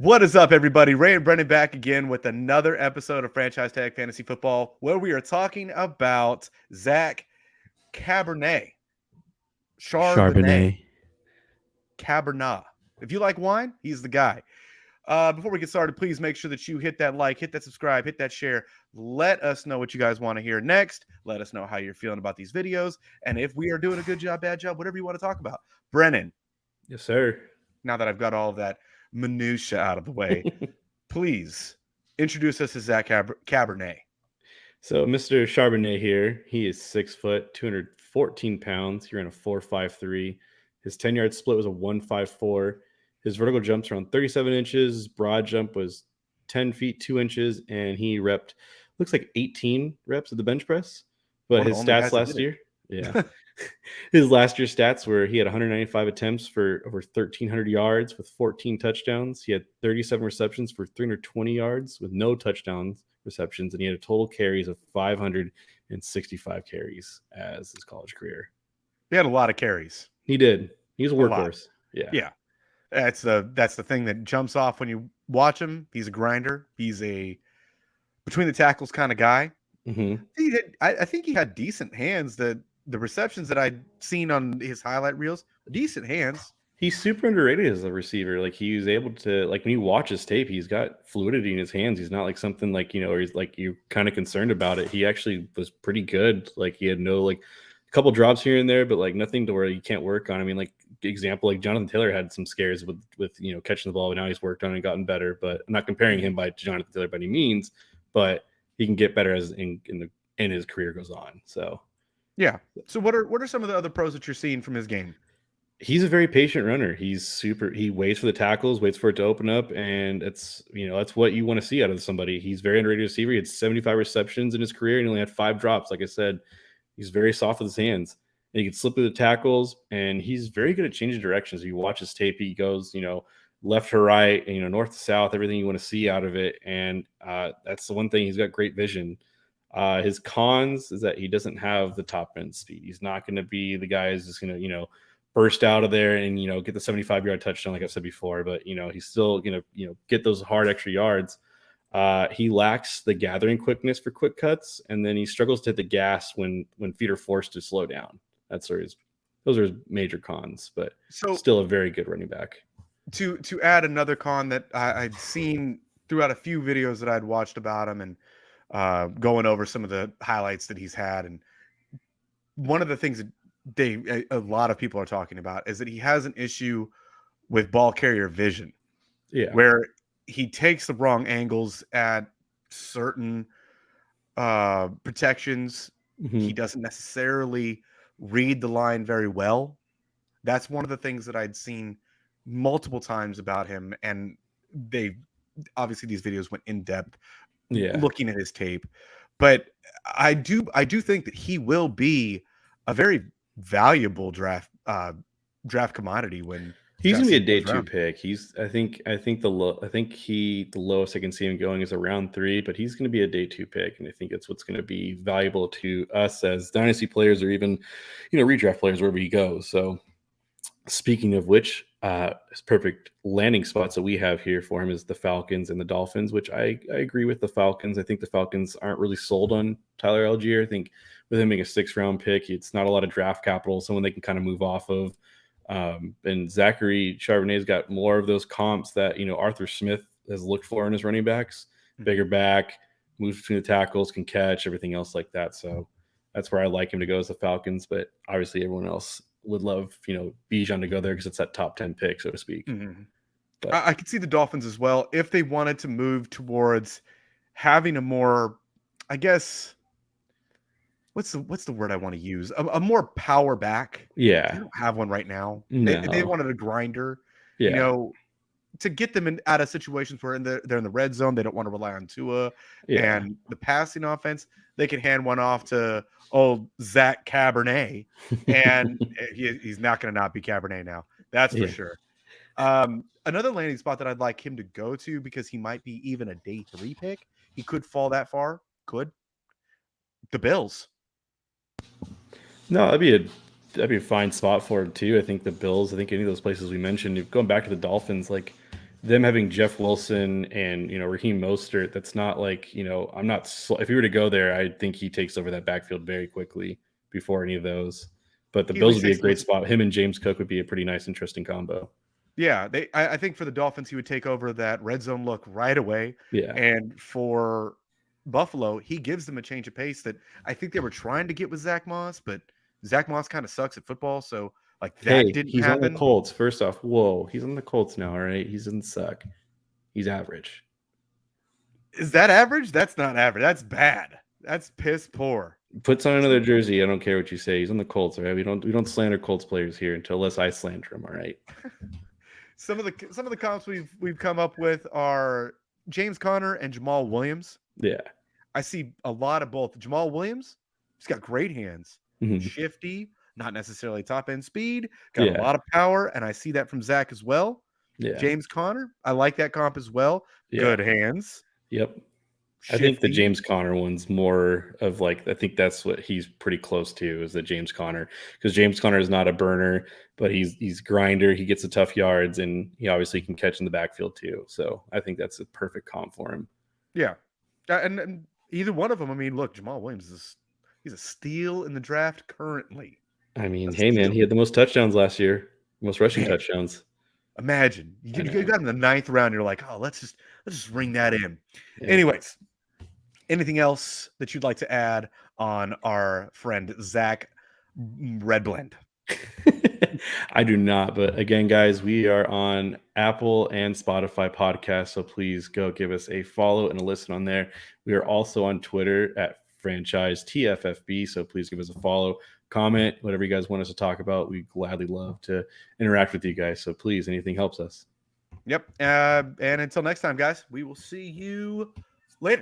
What is up, everybody? Ray and Brennan back again with another episode of Franchise Tag Fantasy Football, where we are talking about Zach Charbonnet. Charbonnet. Cabernet. If you like wine, he's the guy. Before we get started, please make sure that you hit that like, hit that subscribe, hit that share. Let us know what you guys want to hear next. Let us know how you're feeling about these videos. And if we are doing a good job, bad job, whatever you want to talk about. Brennan, Yes, sir. now that I've got all of that minutia out of the way, please introduce us to Zach Charbonnet. So, Mr. Charbonnet here, he is 6 foot, 214 pounds. He ran a 4.53. His 10-yard split was a 1.54. His vertical jump's around 37 inches. His broad jump was 10 feet, 2 inches. And he repped, looks like 18 reps at the bench press. But his stats last year, his last year's stats were he had 195 attempts for over 1,300 yards with 14 touchdowns. He had 37 receptions for 320 yards with no touchdowns receptions, and he had a total carries of 565 carries as his college career. He had a lot of carries. He did. He was a workhorse. Yeah. That's the thing that jumps off when you watch him. He's a grinder. He's a between the tackles kind of guy. Mm-hmm. I think he had decent hands. The receptions that I'd seen on his highlight reels, decent hands. He's super underrated as a receiver. Like, he was able to, like, when you watch his tape, he's got fluidity in his hands. He's not like something like, or he's like, you're kind of concerned about it. He actually was pretty good. Like, he had no, like, a couple drops here and there, but like nothing to where you can't work on. I mean, like, example, like Jonathan Taylor had some scares with catching the ball, but now he's worked on it and gotten better. But I'm not comparing him to Jonathan Taylor by any means, but he can get better as in his career goes on. So yeah. So what are some of the other pros that you're seeing from his game? He's a very patient runner. He waits for the tackles, waits for it to open up, and it's that's what you want to see out of somebody. He's very underrated receiver. He had 75 receptions in his career and he only had 5 drops. Like I said, he's very soft with his hands. And he can slip through the tackles, and he's very good at changing directions. You watch his tape, he goes, left to right, and north to south, everything you want to see out of it. And that's the one thing. He's got great vision. His cons is that he doesn't have the top end speed. He's not going to be the guy who's just going to, burst out of there and, get the 75-yard touchdown, like I've said before. But, he's still going to, get those hard extra yards. He lacks the gathering quickness for quick cuts, and then he struggles to hit the gas when feet are forced to slow down. Those are his major cons, but still a very good running back. To add another con that I'd seen throughout a few videos that I'd watched about him and going over some of the highlights that he's had, and one of the things that a lot of people are talking about is that he has an issue with ball carrier vision. Yeah, where he takes the wrong angles at certain protections. Mm-hmm. He doesn't necessarily read the line very well. That's one of the things that I'd seen multiple times about him, and they obviously these videos went in depth looking at his tape. But I do think that he will be a very valuable draft commodity when he's gonna be a day 2 pick. I think the lowest I can see him going is around 3, but he's gonna be a day 2 pick, and I think it's what's gonna be valuable to us as dynasty players or even redraft players wherever he goes. So speaking of which, his perfect landing spots that we have here for him is the Falcons and the Dolphins, which I agree with the Falcons. I think the Falcons aren't really sold on Tyler Algier. I think with him being a 6th-round pick, it's not a lot of draft capital, someone they can kind of move off of. And Zachary Charbonnet's got more of those comps that, Arthur Smith has looked for in his running backs. Bigger back, moves between the tackles, can catch, everything else like that. So that's where I like him to go as the Falcons. But obviously everyone else would love, Bijan to go there because it's that top 10 pick, so to speak. Mm-hmm. But I could see the Dolphins as well if they wanted to move towards having a more, I guess, what's the word I want to use? A more power back. Yeah. They don't have one right now. No. They wanted a grinder. Yeah. To get them out of situations where they're in the red zone, they don't want to rely on Tua. Yeah. And the passing offense, they can hand one off to old Zach Charbonnet, and he's not going to not be Charbonnet now. That's for sure. Another landing spot that I'd like him to go to, because he might be even a day 3 pick. He could fall that far. Could. The Bills. No, that'd be a fine spot for him too. I think the Bills, any of those places we mentioned, going back to the Dolphins, like them having Jeff Wilson and Raheem Mostert, that's not like I'm not. If he were to go there, I think he takes over that backfield very quickly before any of those. But the He at Bills least would be a takes great those. spot. Him and James Cook would be a pretty nice, interesting combo. Yeah, I think for the Dolphins, he would take over that red zone look right away. Yeah. And for Buffalo, he gives them a change of pace that I think they were trying to get with Zach Moss, but Zach Moss kind of sucks at football, so like that Hey, didn't he's on the happen. Colts. First off, whoa, he's on the Colts now. All right, he doesn't suck. He's average. Is that average? That's not average. That's bad. That's piss poor. Puts on another jersey. I don't care what you say. He's on the Colts. All right, we don't slander Colts players here unless I slander him. All right. Some of the comps we've come up with are James Conner and Jamaal Williams. Yeah. I see a lot of both. Jamaal Williams, he's got great hands. Mhm. Shifty, not necessarily top end speed, got a lot of power, and I see that from Zach as well. Yeah. James Conner, I like that comp as well. Yeah. Good hands. Yep. Shifty. I think the James Conner one's more of like, I think that's what he's pretty close to, is the James Conner, because James Conner is not a burner, but he's grinder. He gets the tough yards, and he obviously can catch in the backfield too. So I think that's a perfect comp for him. Yeah, and either one of them. I mean, look, Jamaal Williams he's a steal in the draft currently. I mean, hey man, he had the most touchdowns last year, most rushing touchdowns. Imagine you got in the 9th round. You're like, oh, let's just ring that in. Yeah. Anyways, anything else that you'd like to add on our friend Zach Redblend? I do not, but again, guys, we are on Apple and Spotify podcasts, so please go give us a follow and a listen on there. We are also on Twitter at franchise TFFB, so please give us a follow, comment, whatever you guys want us to talk about. We gladly love to interact with you guys, so please, anything helps us. Yep. And until next time, guys, we will see you